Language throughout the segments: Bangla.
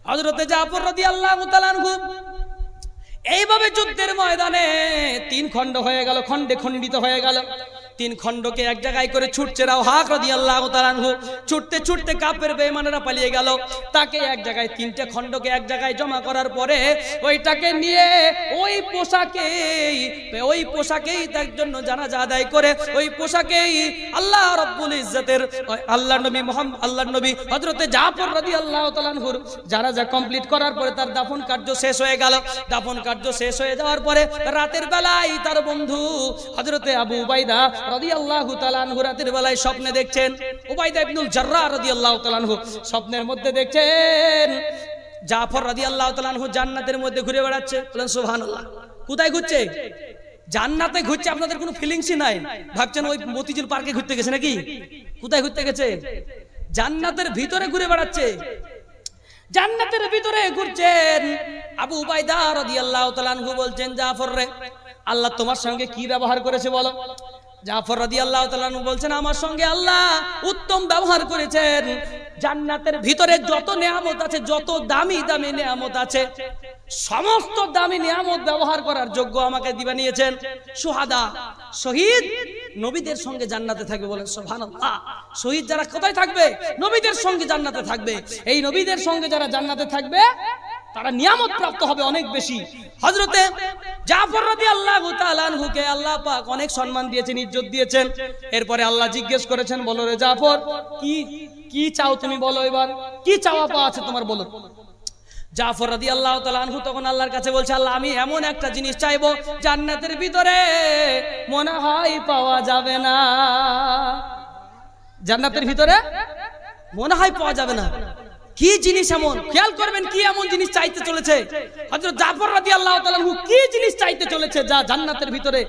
হযরতে জাফর রাদিয়াল্লাহু তাআলা আনহু এইভাবে যুদ্ধের ময়দানে তিন খণ্ড হয়ে গেল, খণ্ডে খণ্ডিত হয়ে গেল। তিন খণ্ডকে এক জায়গায় করে ছুটছে রাওহাক রাদিয়াল্লাহু তাআলা আনহু। ছুটতে ছুটতে কাফের বেঈমানেরা পালিয়ে গেল। তাকে এক জায়গায়, তিনটে খণ্ডকে এক জায়গায় জমা করার পরে ওইটাকে নিয়ে ওই পোশাকেই তার জন্য জানাজা আদায় করে ওই পোশাকেই আল্লাহ রাব্বুল ইজ্জতের আল্লাহর নবী হযরতে জাফর রাদিয়াল্লাহু তাআলা আনহুর জানাজা কমপ্লিট করার পরে তার দাফন কার্য শেষ হয়ে গেল। দাফন কার্য শেষ হয়ে যাওয়ার পরে রাতের বেলায় তার বন্ধু হযরতে আবু উবাইদা রাদিয়াল্লাহু তাআলা আনহু রাতের বেলায় স্বপ্নে দেখছেন, উবাইদা ইবনুল জাররাহ রাদিয়াল্লাহু তাআলা আনহু স্বপ্নের মধ্যে দেখছেন জাফর রাদিয়াল্লাহু তাআলা আনহু জান্নাতের মধ্যে ঘুরে বেড়াচ্ছে। বলেন সুবহানাল্লাহ। কোথায় ঘুরছে? জান্নাতে ঘুরছে। আপনাদের কোনো ফিলিংসই নাই, ভাবছেন ওই মতিঝিল পার্কে ঘুরতে গেছে নাকি? কোথায় ঘুরতে গেছে? জান্নাতের ভিতরে ঘুরে বেড়াচ্ছে। জান্নাতের ভিতরে ঘুরছেন। আবু উবাইদা রাদিয়াল্লাহু তাআলা আনহু বলছেন, জাফর রে, আল্লাহ তোমার সঙ্গে কি ব্যবহার করেছে বলো? জাফর রাদিয়াল্লাহু তাআলা আনহু বলছেন, আমার সঙ্গে আল্লাহ উত্তম ব্যবহার করেছেন। জান্নাতের ভিতরে যত নিয়ামত আছে, যত দামি দামি নিয়ামত আছে, সমস্ত দামি নিয়ামত ব্যবহার করার যোগ্য আমাকে দিবা নিয়েছেন। সুহাদা, শহীদ নবীদের সঙ্গে জান্নাতে থাকবে। বলেন সুবহানাল্লাহ। শহীদ যারা কোথায় থাকবে? নবীদের সঙ্গে জান্নাতে থাকবে। এই নবীদের সঙ্গে যারা জান্নাতে থাকবে তারা নিয়ামত প্রাপ্ত হবে অনেক বেশি। হযরতে জাফর রাদিয়াল্লাহু তাআলা আনহুকে আল্লাহ পাক অনেক সম্মান দিয়েছেন, ইজ্জত দিয়েছেন। এরপরে আল্লাহ জিজ্ঞেস করেছেন, বলো রে জাফর, কি চাও তুমি? বলো এবার কি চাওয়া পাওয়া আছে তোমার, বলো। জাফর রাদিয়াল্লাহু তাআলা আনহু তখন আল্লাহর কাছে বলছে, আল্লাহ আমি এমন একটা জিনিস চাইবো জান্নাতের ভিতরে মনে হয় পাওয়া যাবে না। জান্নাতের ভিতরে মনে হয় পাওয়া যাবে না। কি জিনিস এমন? খেয়াল করবেন কি এমন জিনিস চাইতে চলেছে হযরত জাফর রাদিয়াল্লাহু তাআলা আনহু। কি জিনিস চাইতে চলেছে যা জান্নাতের ভিতরে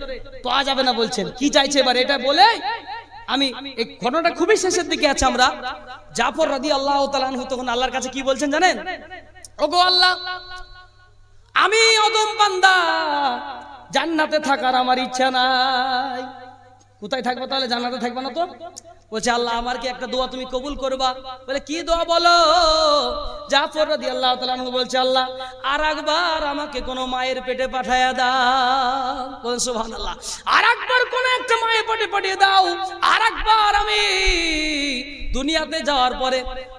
পাওয়া যাবে না বলছেন? কি চাইছে এবার এটা বলে আমি এই ঘটনাটা খুবই শেষের দিকে আছে আমরা। জাফর রাদিয়াল্লাহু তাআলা আনহু তখন আল্লাহর কাছে কি বলছেন জানেন? ওগো আল্লাহ, আমি অদম বান্দা, জান্নাতে থাকার আমার ইচ্ছা নাই। কোথায় থাকবো তাহলে? জান্নাতে থাকবে না তো? বলছে, আল্লাহ আমার কি একটা দোয়া তুমি কবুল করবা? বলে, কি দোয়া বলো? জাফর রাদিয়াল্লাহু তাআলা আনহু বলছে, আল্লাহ আরেকবার আমাকে কোন মায়ের পেটে পাঠায়া দাও। বলেন সুবহানাল্লাহ। আরেকবার কোন একটা মায়ের পেটে পাঠিয়ে দাও। আরেকবার আমি দুনিয়াতে যাওয়ার পরে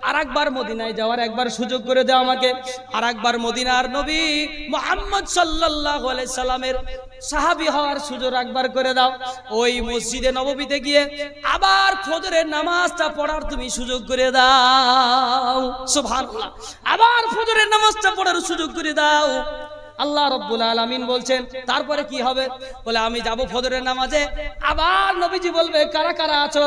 আরেকবার মদিনায় যাওয়ার একবার সুযোগ করে দাও আমাকে। আরেকবার মদিনার নবী মুহাম্মদ সাল্লাল্লাহু আলাইহি সাল্লামের সাহাবী হওয়ার সুযোগ একবার করে দাও। ওই মসজিদে নববীতে গিয়ে আবার ফজরের নামাজটা পড়ার তুমি সুযোগ করে দাও। সুবহানাল্লাহ। আবার ফজরের নামাজটা পড়ার সুযোগ করে দাও। আল্লাহ রাব্বুল আলামিন বলছেন, তারপরে কি হবে? বলে, আমি যাব ফজরের নামাজে, আবার নবীজি বলবে, কারা কারা আছো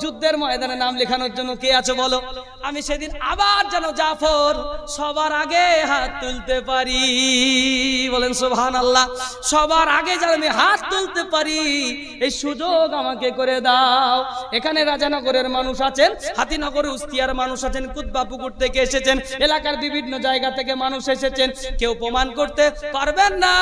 যুদ্ধের ময়দানে নাম লেখানোর জন্য? কে আছো বলো। আমি সেদিন আবার যেন জাফর সবার আগে হাত তুলতে পারি। বলেন সুবহানাল্লাহ। সবার আগে যেন আমি হাত তুলতে পারি, এই সুযোগ আমাকে করে দাও। এখানে রাজানগরের মানুষ আছেন, হাতিনগর উস্তিয়ার মানুষ আছেন, কুতবাপুকুর থেকে এসেছেন, এলাকার বিভিন্ন জায়গা থেকে মানুষ এসেছেন। কেউ প্রমাণ করতে পারবেন না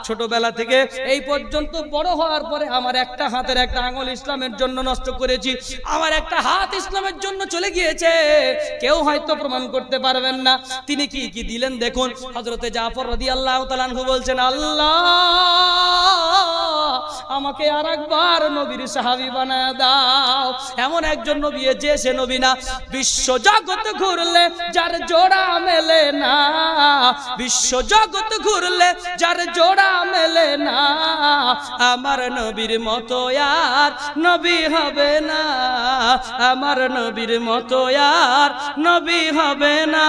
ছোটবেলা থেকে এই পর্যন্ত বড় হওয়ার পরে আমার একটা হাতের একটা আঙ্গুল ইসলামের জন্য নষ্ট করেছি, আমার একটা হাত ইসলামের জন্য চলে গিয়েছে, কেউ হয়তো প্রমাণ করতে পারবেন না। তিনি কি কি দিলেন দেখুন। হযরতে জাফর রাদিয়াল্লাহু তাআলা আনহু বলছেন, আল্লাহ আমাকে আরেকবার নবীর সাহাবী বানায় দাও। এমন একজন নবী যে সে নবী না, বিশ্ব জগৎ ঘুরলে যার জোড়া মেলে না, বিশ্ব জগৎ ঘুরলে যার জোড়া মেলে না, আমার নবীর মতো আর নবী হবে না, আমার নবীর মতো আর নবী হবে না,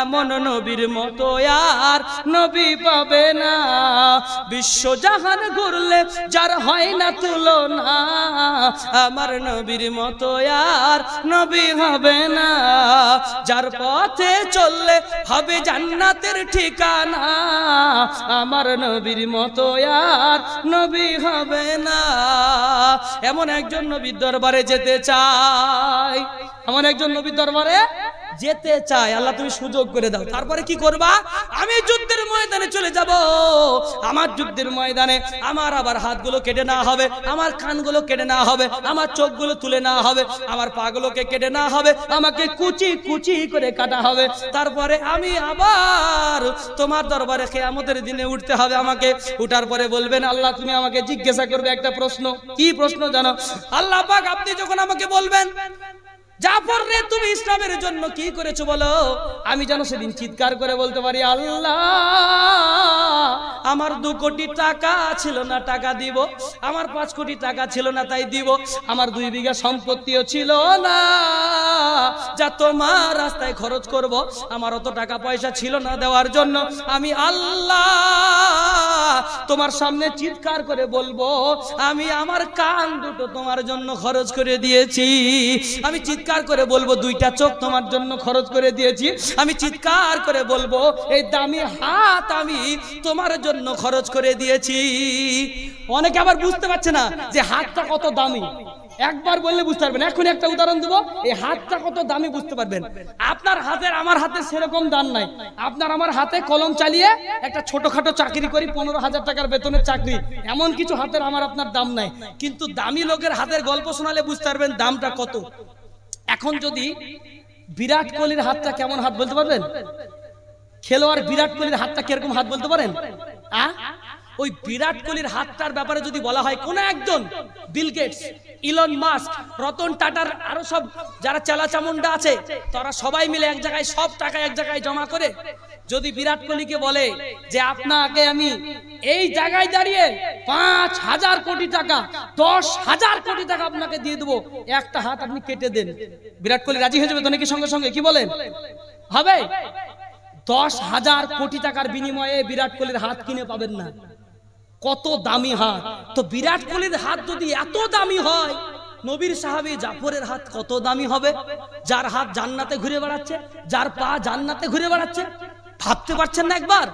এমন নবীর মতো আর নবী পাবে না। বিশ্ব জাহান ঘুরলে যার হয় না তুলনা, আমার নবীর মতো আর নবী হবে না, যার পথে চললে হবে জান্নাতের ঠিকানা, আমার নবীর মতো আর নবী হবে না। এমন একজন নবীর দরবারে যেতে চাই, এমন একজন নবীর দরবারে যেতে চায়, আল্লাহ তুমি সুযোগ করে দাও। তারপরে কি করবা? আমি যুদ্ধের ময়দানে চলে যাব, আমার যুদ্ধের ময়দানে আমার আবার হাতগুলো কেটে নেওয়া হবে, আমার কানগুলো কেটে নেওয়া হবে, আমার চোখগুলো তুলে নেওয়া হবে, আমার পাগুলোকে কেটে নেওয়া হবে, আমাকে কুচি কুচি করে কাটা হবে। তারপরে আমি আবার তোমার দরবারে কিয়ামতের দিনে উঠতে হবে। আমাকে উঠার পরে বলবেন আল্লাহ তুমি আমাকে জিজ্ঞাসা করবে একটা প্রশ্ন। কি প্রশ্ন জানো? আল্লাহ পাক আপনি যখন আমাকে বলবেন জাফর রে তুমি ইসলামের জন্য কি করেছো বলো, আমি যেন সেদিন চিৎকার করে বলতে পারি আল্লাহ আমার 2 কোটি টাকা ছিল না টাকা দিব, আমার 5 কোটি টাকা ছিল না তাই দিব, আমার 2 বিঘা সম্পত্তিও ছিল না যা তোমার রাস্তায় খরচ করব, আমার অত টাকা পয়সা ছিল না দেওয়ার জন্য। আমি আল্লাহ তোমার সামনে চিৎকার করে বলবো আমি আমার কান দুটো তোমার জন্য খরচ করে দিয়েছি, আমি চিৎকার করে বলবো 2টা চোখ তোমার জন্য খরচ করে দিয়েছি, আমি চিৎকার করে বলবো এই দামি হাত আমি তোমার জন্য খরচ করে দিয়েছি। অনেকে আবার বুঝতে পারছে না যে হাতটা কত দামি, একবার বললে বুঝতে পারবেন। এখন একটা উদাহরণ দেবো, এই হাতটা কত দামি বুঝতে পারবেন। আপনার হাতের আমার হাতের সেরকম দাম নাই। আপনার আমার হাতে কলম চালিয়ে একটা ছোটখাটো চাকরি করি, 15,000 টাকার বেতনের চাকরি, এমন কিছু হাতের আমার আপনার দাম নাই। কিন্তু দামি লোকের হাতের গল্প শোনালে বুঝতে পারবেন দামটা কত। এখন যদি বিরাট কোহলির হাতটা কেমন হাত বলতে পারবেন? খেলোয়াড় বিরাট কোহলির হাতটা কিরকম হাত বলতে পারেন? ওই বিরাট কোহলির হাতটার ব্যাপারে যদি বলা হয়, কোন একজন Bill Gates, Elon Musk, Ratan টাটার আরো সব যারা চালাচামুন্ডা আছে তারা সবাই মিলে এক জায়গায় সব টাকা এক জায়গায় জমা করে যদি বিরাট কোহলিকে বলে যে আপনাকে আমি এই জায়গায় দাঁড়িয়ে 5,000 কোটি টাকা 10,000 কোটি টাকা আপনাকে দিয়ে দেবো, একটা হাত আপনি কেটে দেন, বিরাট কোহলি রাজি হয়ে যাবে তো নাকি? সঙ্গে সঙ্গে কি বলেন? হবে? 10,000 কোটি টাকার বিনিময়ে বিরাট কোহলির হাত কিনে পাবেন না। কত দামি হাত। তো বিরাট কোহলির হাত যদি এত দামি হয়, নবীর সাহাবী জাফরের হাত কত দামি হবে, যার হাত জান্নাতে ঘুরে বেড়াচ্ছে, যার পা জান্নাতে ঘুরে বেড়াচ্ছে। ভাবতে পারছেন না একবার?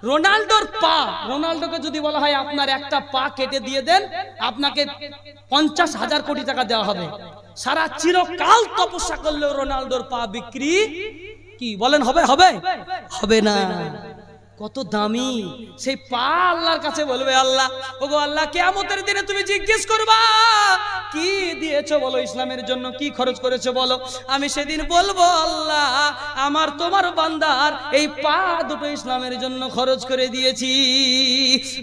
রোনাল্ডোর পা, রোনাল্ডোকে যদি বলা হয় আপনার একটা পা কেটে দিয়ে দেন আপনাকে 50,000 কোটি টাকা দেওয়া হবে, সারা চিরকাল তপস্যা করলেও রোনাল্ডোর পা বিক্রি কি বলেন হবে? হবে? হবে না। কত দামি সেই পা। আল্লাহর কাছে বলবে আল্লাহ, ওগো আল্লাহ কিয়ামতের দিনে তুমি জিজ্ঞেস করবা কি দিয়েছো বলো, ইসলামের জন্য কি খরচ করেছো বলো। আমি সেদিন বলবো আল্লাহ আমার তোমার বান্দার এই পা দুটো ইসলামের জন্য খরচ করে দিয়েছি।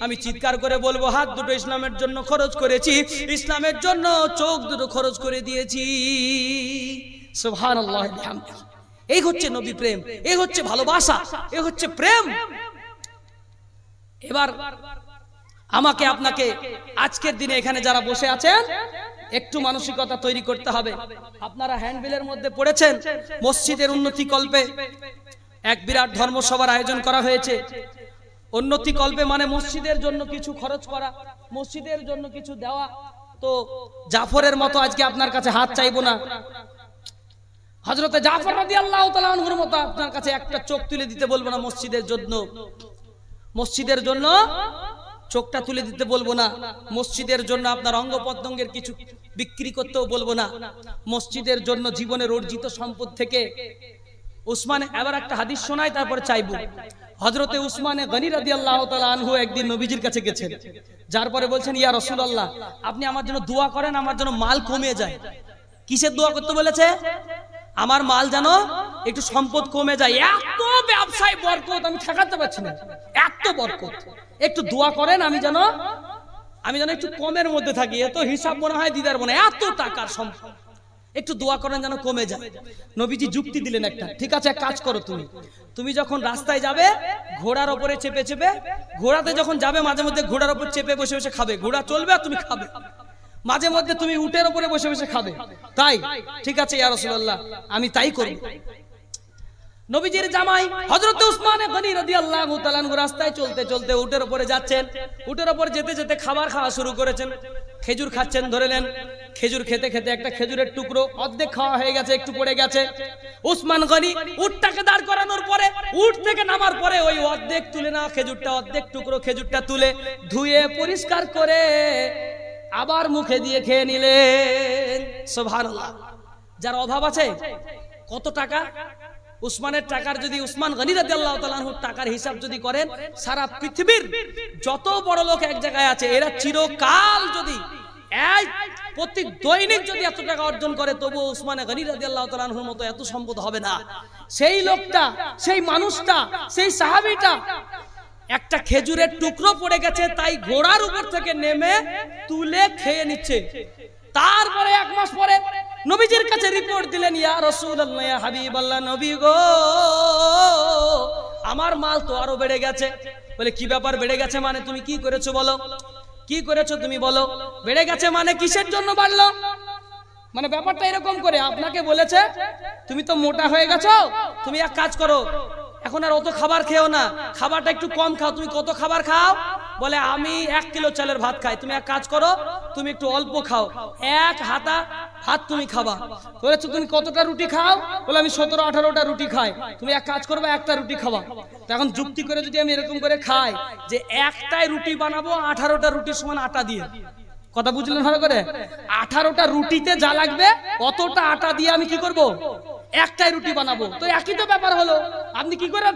আমি চিৎকার করে বলবো হাত দুটো ইসলামের জন্য খরচ করেছি, ইসলামের জন্য চোখ দুটো খরচ করে দিয়েছি। সুবহানাল্লাহ। এই হচ্ছে নবী প্রেম, এই হচ্ছে ভালোবাসা, এই হচ্ছে প্রেম। এবার আমাকে আপনাকে আজকের দিনে এখানে যারা বসে আছেন একটু মানসিকতা তৈরি করতে হবে। আপনারা হ্যান্ডবিলের মধ্যে পড়েছেন মসজিদের উন্নতি কল্পে এক বিরাট ধর্মসভার আয়োজন করা হয়েছে। উন্নতি কল্পে মানে মসজিদের জন্য কিছু খরচ করা, মসজিদের জন্য কিছু দেওয়া। তো জাফরের মতো আজকে আপনার কাছে হাত চাইবো না, হযরতে জাফর রাদিয়াল্লাহু তাআলা আনহুর মতো আপনার কাছে একটা চোখ তুলে দিতে বলবো না মসজিদের জন্য, মসজিদের জন্য চোখটা তুলে দিতে বলবো না, মসজিদের জন্য আপনার অঙ্গ প্রত্যঙ্গের কিছু বিক্রি করতেও বলবো না, মসজিদের জন্য জীবনের অর্জিত সম্পদ থেকে। উসমান, এবার একটা হাদিস শোনাই তারপরে চাইবো। হযরতে উসমানে গনি রাদিয়াল্লাহু তাআলা আনহু একদিন নবীজির কাছে গেছেন, যার পরে বলছেন ইয়া রাসূলুল্লাহ আপনি আমার জন্য দোয়া করেন, আমার জন্য মাল কমে যায়। কিসের দোয়া করতে বলেছে? আমার মাল যেন একটু সম্পদ কমে যায়। এত ব্যবসায় বরকত আমি ঠেকাতে পারছি না, এত বরকত, একটু দোয়া করেন আমি যেন একটু কমের মধ্যে থাকি। এত হিসাব মনে হয় দিদার মনে, এত টাকার সম্পদ, একটু দোয়া করেন যেন কমে যায়। নবীজি যুক্তি দিলেন একটা, ঠিক আছে এক কাজ করো, তুমি যখন রাস্তায় যাবে ঘোড়ার উপরে চেপে চেপে, ঘোড়াতে যখন যাবে মাঝে মধ্যে ঘোড়ার উপর চেপে বসে বসে খাবে, ঘোড়া চলবে আর তুমি খাবে, মাঝে মধ্যে তুমি উটের উপরে বসে বসে খাবে। তাই? ঠিক আছে ইয়া রাসূলুল্লাহ আমি তাই করি। নবীজির জামাই হযরত উসমান গনি রাদিয়াল্লাহু তাআলা আনহু রাস্তায় চলতে চলতে উটের উপরে যাচ্ছেন, উটের উপর যেতে যেতে খাবার খাওয়া শুরু করেছেন, খেজুর খাচ্ছেন। ধরে নেন খেজুর খেতে খেতে একটা খেজুরের টুকরো অর্ধেক খাওয়া হয়ে গেছে, একটু পড়ে গেছে। উসমান গনি উটটাকে দাঁড় করানোর পরে, উট থেকে নামার পরে ওই অর্ধেক তুলে না খেজুরটা, অর্ধেক টুকরো খেজুরটা তুলে ধুয়ে পরিষ্কার করে আবার মুখে দিয়ে খেয়ে নিলেন। সুবহানাল্লাহ। যার অভাব আছে কত টাকা? উসমানের টাকার যদি উসমান গনি রাদিয়াল্লাহু তাআলা আনহুর টাকার হিসাব যদি করেন, সারা পৃথিবীর যত বড় লোক এক জায়গায় আছে এরা চিরকাল যদি প্রতি দৈনিক যদি এত টাকা অর্জন করে, তবুও উসমান গনি রাদিয়াল্লাহু তাআলা আনহুর মতো এত সম্পদ হবে না। সেই লোকটা, সেই মানুষটা, সেই সাহাবীটা একটা খেজুরের টুকরো পড়ে গেছে তাই ঘোড়ার উপর থেকে নেমে তুলে খেয়ে নিচ্ছে। তারপরে 1 মাস পরে নবীজির কাছে রিপোর্ট দিলেন, ইয়া রাসূলুল্লাহ, ইয়া হাবিবাল্লাহ, নবী গো, আমার মাল তো আরো বেড়ে গেছে। বলে কি ব্যাপার, বেড়ে গেছে মানে? তুমি কি করেছো বলো, কি করেছো তুমি বলো। বেড়ে গেছে মানে কিসের জন্য বাড়লো? মানে ব্যাপারটা এরকম করে, আপনাকে বলেছে তুমি তো মোটা হয়ে গেছো, তুমি এক কাজ করো, এখন আর অত খাবার খেও না, খাবারটা একটু কম খাও। তুমি কত খাবার খাও? বলে আমি 1 কিলো চালের ভাত খাই। তুমি এক কাজ করো, তুমি একটু অল্প খাও, 1 হাতা ভাত তুমি খাবা। বলেছো তুমি কতটা রুটি খাও? বলে আমি 17-18টা রুটি খাই। তুমি এক কাজ করবে, 1টা রুটি খাবা। তো এখন যুক্তি করে যদি আমি এরকম করে খাই যে একটাই রুটি বানাবো 18টা রুটির সমান আটা দিয়ে, কথা বুঝলেন ভালো করে? 18টা রুটিতে যা লাগবে অতটা আটা দিয়ে আমি কি করব, একটাই রুটি বানাবো। তো একই তো ব্যাপার হলো, আপনি কি করে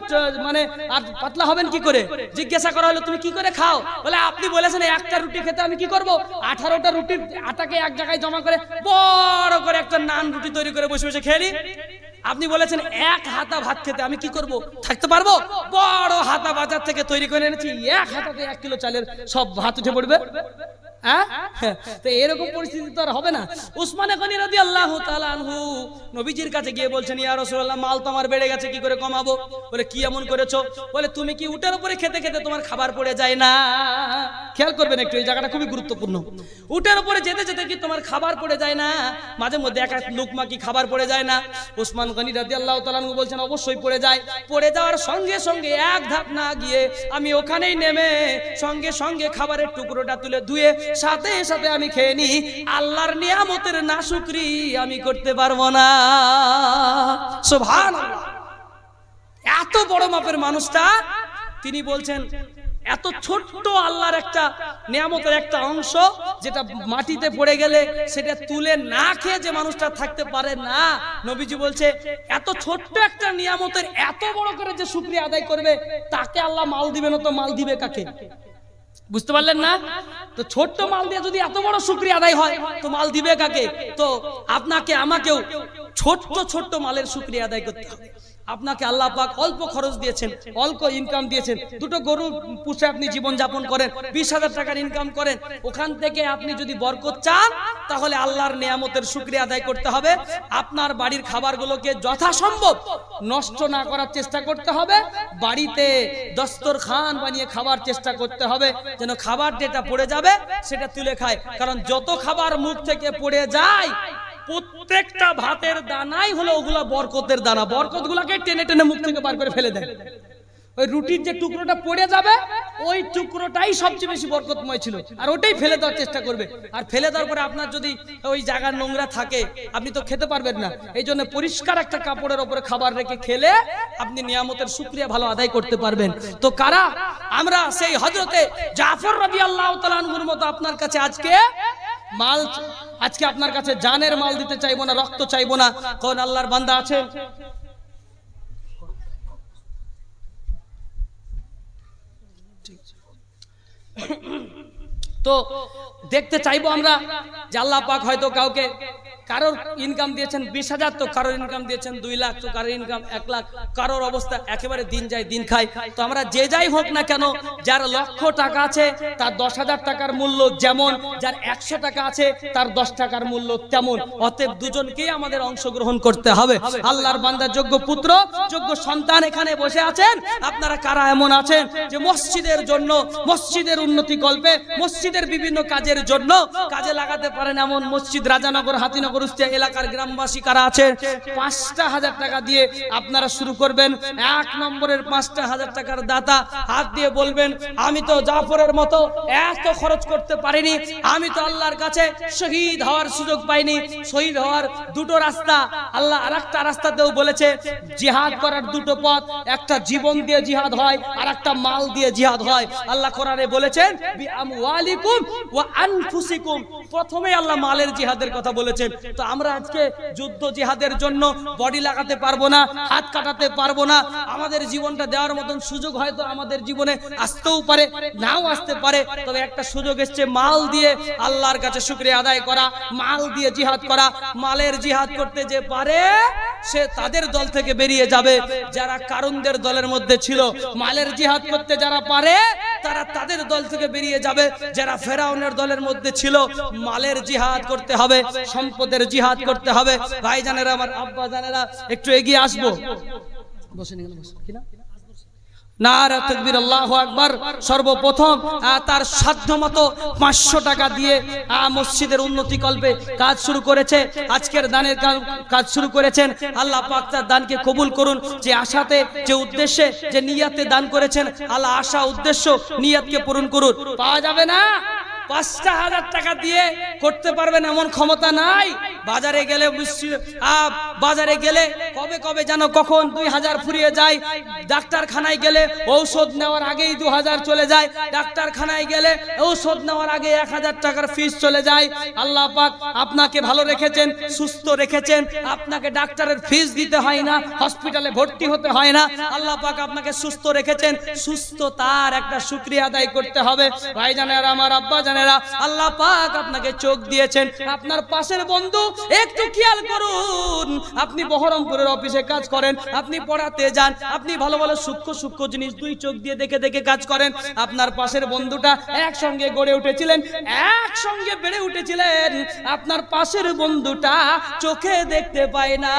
মানে আর পাতলা হবেন কি করে? জিজ্ঞাসা করা হলো তুমি কি করে খাও? বলে আপনি বলেছেন একটা রুটি খেতে, আমি কি করব, 18টা রুটির আটাকে এক জায়গায় জমা করে বড় করে একটা নান রুটি তৈরি করে বসে বসে খেয়ে নি। আপনি বলেছেন 1 হাতা ভাত খেতে, আমি কি করব, থাকতে পারবো? বড় হাতা বাজার থেকে তৈরি করে এনেছি, 1 হাতাতে 1 কিলো চালের সব ভাত উঠে পড়বে। তো এরকম পরিস্থিতি তো আর হবে না। উসমান গনি রাদিয়াল্লাহু তাআলা আনহু নবীজির কাছে গিয়ে বলছেন, ইয়া রাসূলুল্লাহ, মাল তো আমার বেড়ে গেছে, কি করে কমাবো? বলে কি এমন করেছো? বলে তুমি কি উটের উপরে খেতে খেতে তোমার খাবার পড়ে যায় না? খেয়াল করবেন একটু, এই জায়গাটা খুবই গুরুত্বপূর্ণ। উটের উপরে যেতে যেতে কি তোমার খাবার পড়ে যায় না? মাঝে মধ্যে এক এক লুকমা কি খাবার পড়ে যায় না? উসমান গনি রাদিয়াল্লাহু তাআলা আনহু বলছেন, অবশ্যই পড়ে যায়। পড়ে যাওয়ার সঙ্গে সঙ্গে এক ধাপ না গিয়ে আমি ওখানেই নেমে সঙ্গে সঙ্গে খাবারের টুকরোটা তুলে ধুয়ে সাথে সাথে আমি খেয়ে নি। আল্লাহর নিয়ামতের নাশুকরি আমি করতে পারবো না। সুবহানাল্লাহ। এত বড় মাপের মানুষটা তিনি বলছেন, এত ছোট্ট আল্লাহর একটা নিয়ামতের একটা অংশ যেটা মাটিতে পড়ে গেলে সেটা তুলে না খেয়ে যে মানুষটা থাকতে পারে না, নবীজি বলছে এত ছোট্ট একটা নিয়ামতের এত বড় করে যে শুকরিয়া আদায় করবে, তাকে আল্লাহ মাল দিবে না তো মাল দিবে কাকে? বুঝতে পারলেন না? তো ছোট্ট মাল দিয়ে যদি এত বড় শুকরিয়া আদায় হয় তো মাল দিবে কাকে? তো আপনাকে আমাকেও ছোট্ট ছোট্ট মালের শুকরিয়া আদায় করতে হবে। আপনাকে আল্লাহ পাক অল্প খরচ দিয়েছেন, অল্প ইনকাম দিয়েছেন, 2টো গরু পুষে আপনি জীবন যাপন করেন, 20,000 টাকার ইনকাম করেন, ওখান থেকে আপনি যদি বরকত চান তাহলে আল্লাহর নিয়ামতের শুকরিয়া আদায় করতে হবে। আপনার বাড়ির খাবারগুলোকে যথাসম্ভব নষ্ট না করার চেষ্টা করতে হবে, বাড়িতে দস্তরখান বানিয়ে খাবার চেষ্টা করতে হবে, যেন খাবার যেটা পড়ে যাবে সেটা তুলে খায়। কারণ যত খাবার মুখ থেকে পড়ে যায় প্রত্যেকটা ভাতের দানাই হলো ওগুলা বরকতের দানা, বরকত গুলাকে টেনে টেনে মুখ থেকে বার করে ফেলে দেয়। ওই রুটির যে টুকরোটা পড়ে যাবে ওই টুকরোটাই সবচেয়ে বেশি বরকতময় ছিল, আর ওটাই ফেলে দেওয়ার চেষ্টা করবে। আর ফেলে দেওয়ার পরে আপনার যদি ওই জায়গার নোংরা থাকে আপনি তো খেতে পারবেন না। এই জন্য পরিষ্কার একটা কাপড়ের উপরে খাবার রেখে খেলে আপনি নিয়ামতের শুকরিয়া ভালো আদায় করতে পারবেন। তো কারা আমরা সেই হযরতে জাফর রাদিয়াল্লাহু তাআলা আনহুর মতো আপনার কাছে আজকে আপনার কাছে জানের মাল দিতে চাইবো না, রক্ত চাইবো না। কোন আল্লাহর বান্দা আছে? তো দেখতে চাইবো আমরা যে আল্লাহ পাক হয়তো কাউকে কারোর ইনকাম দিয়েছেন 20,000, তো কারোর ইনকাম দিয়েছেন 2 লাখ, তো কারোর ইনকাম 1 লাখ, কারোর অবস্থা একেবারে দিন যায় দিন খায়। তো আমরা যে যাই হোক না কেন, যার লক্ষ টাকা আছে তার 10,000 টাকার মূল্য যেমন, যার 100 টাকা আছে তার 10 টাকার মূল্য তেমন। অতএব দুজনকেই আমাদের অংশগ্রহণ করতে হবে। আল্লাহর বান্দা, যোগ্য পুত্র, যোগ্য সন্তান এখানে বসে আছেন। আপনারা কারা এমন আছেন যে মসজিদের জন্য, মসজিদের উন্নতি কল্পে, মসজিদের বিভিন্ন কাজের জন্য কাজে লাগাতে পারেন এমন মসজিদ রাজানগর, হাতিনগর এলাকার গ্রামবাসী কারা আছে? 5,000 টাকা দিয়ে আপনারা শুরু করবেন। 1 নম্বরের 5,000 টাকার দাতা হাত দিয়ে বলবেন, আমি তো জাফরের মতো এত খরচ করতে পারিনি, আমি তো আল্লাহর কাছে শহীদ হওয়ার সুযোগ পাইনি। শহীদ হওয়ার 2টো রাস্তা, আল্লাহ আরেকটা রাস্তাতেও বলেছে জিহাদ করার 2টো পথ, একটা জীবন দিয়ে জিহাদ হয় আর একটা মাল দিয়ে জিহাদ হয়। আল্লাহ কোরআনে বলেছেন বিআমওয়ালিকুম আমওয়ালিকুম ওয়া আনফুসিকুম। প্রথমে আল্লাহ মালের জিহাদের কথা বলেছেন। তো আমরা আজকে যুদ্ধ জিহাদের জন্য বডি লাগাতে পারবো না, হাত কাটাতে পারবো না। আমাদের জীবনটা দেওয়ার মতন সুযোগ হয়তো আমাদের জীবনে আসতেও পারে, নাও আসতে পারে। তবে একটা সুযোগ এসছে মাল দিয়ে আল্লাহর কাছে শুকরিয়া আদায় করা, মাল দিয়ে জিহাদ করা। মালের জিহাদ করতে যে পারে সে তাদের দল থেকে বেরিয়ে যাবে যারা কারুনদের দলের মধ্যে ছিল। মালের জিহাদ করতে যারা পারে তারা তাদের দল থেকে বেরিয়ে যাবে যারা ফেরাউনের দলের মধ্যে ছিল। মালের জিহাদ করতে হবে, সম্পদের জিহাদ করতে হবে। ভাইজানেরা, আমার আব্বা জানেরা, একটু এগিয়ে আসবো। বসেন এখানে, বসেন কিনা। নারা তাকবীর, আল্লাহু আকবার। সর্বপ্রথম তার সাধ্যমতো 500 টাকা দিয়ে মসজিদের উন্নতি কল্পে কাজ শুরু করেছে। আজকের দানের কাজ শুরু করেছেন। আল্লাহ পাক তার দানকে কবুল করুন। যে আশাতে, যে উদ্দেশ্যে, যে নিয়াতে দান করেছেন, আল্লাহ আশা, উদ্দেশ্য, নিয়াতকে পূরণ করুন। পাওয়া যাবে না 5,000 টাকা দিয়ে করতে পারবেন এমন ক্ষমতা নাই। বাজারে গেলে কবে কবে যেন কখন 2000 ফুরিয়ে যায়। ডাক্তারখানায় গেলে ঔষধ নেওয়ার আগেই 2000 চলে যায়। ডাক্তারখানায় গেলে ঔষধ নেওয়ার আগে 1000 টাকার ফিস চলে যায়। আল্লাহ পাক আপনাকে ভালো রেখেছেন, সুস্থ রেখেছেন, আপনাকে ডাক্তারের ফিস দিতে হয় না, হসপিটালে ভর্তি হতে হয় না। আল্লাহ পাক আপনাকে সুস্থ রেখেছেন। সুস্থতার একটা শুকরিয়া আদায় করতে হবে। ভাইজানেরা, আমার আব্বা জানেরা, আল্লাহ পাক আপনাকে চোখ দিয়েছেন। আপনার পাশের বন্ধু, একটু খেয়াল করুন। আপনি বহরমপুরের অফিসে কাজ করেন, আপনি পড়াতে যান, আপনি ভালো ভালো সূক্ষ্ম সূক্ষ্ম জিনিস 2 চোখ দিয়ে দেখে দেখে কাজ করেন। আপনার পাশের বন্ধুটা একসঙ্গে গড়ে উঠেছিলেন, একসঙ্গে বেড়ে উঠেছিলেন। আপনার পাশের বন্ধুটা চোখে দেখতে পায় না,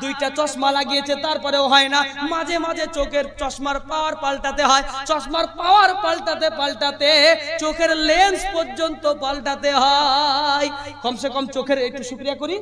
2টা চশমা লাগিয়েছে, তারপরেও হয় না। মাঝে মাঝে চোখের চশমার পাওয়ার পাল্টাতে হয়। চশমার পাওয়ার পাল্টাতে পাল্টাতে চোখের লেন্স পর্যন্ত পাল্টাতে হয়। কমসে কম চোখের একটু শুকরিয়া করি।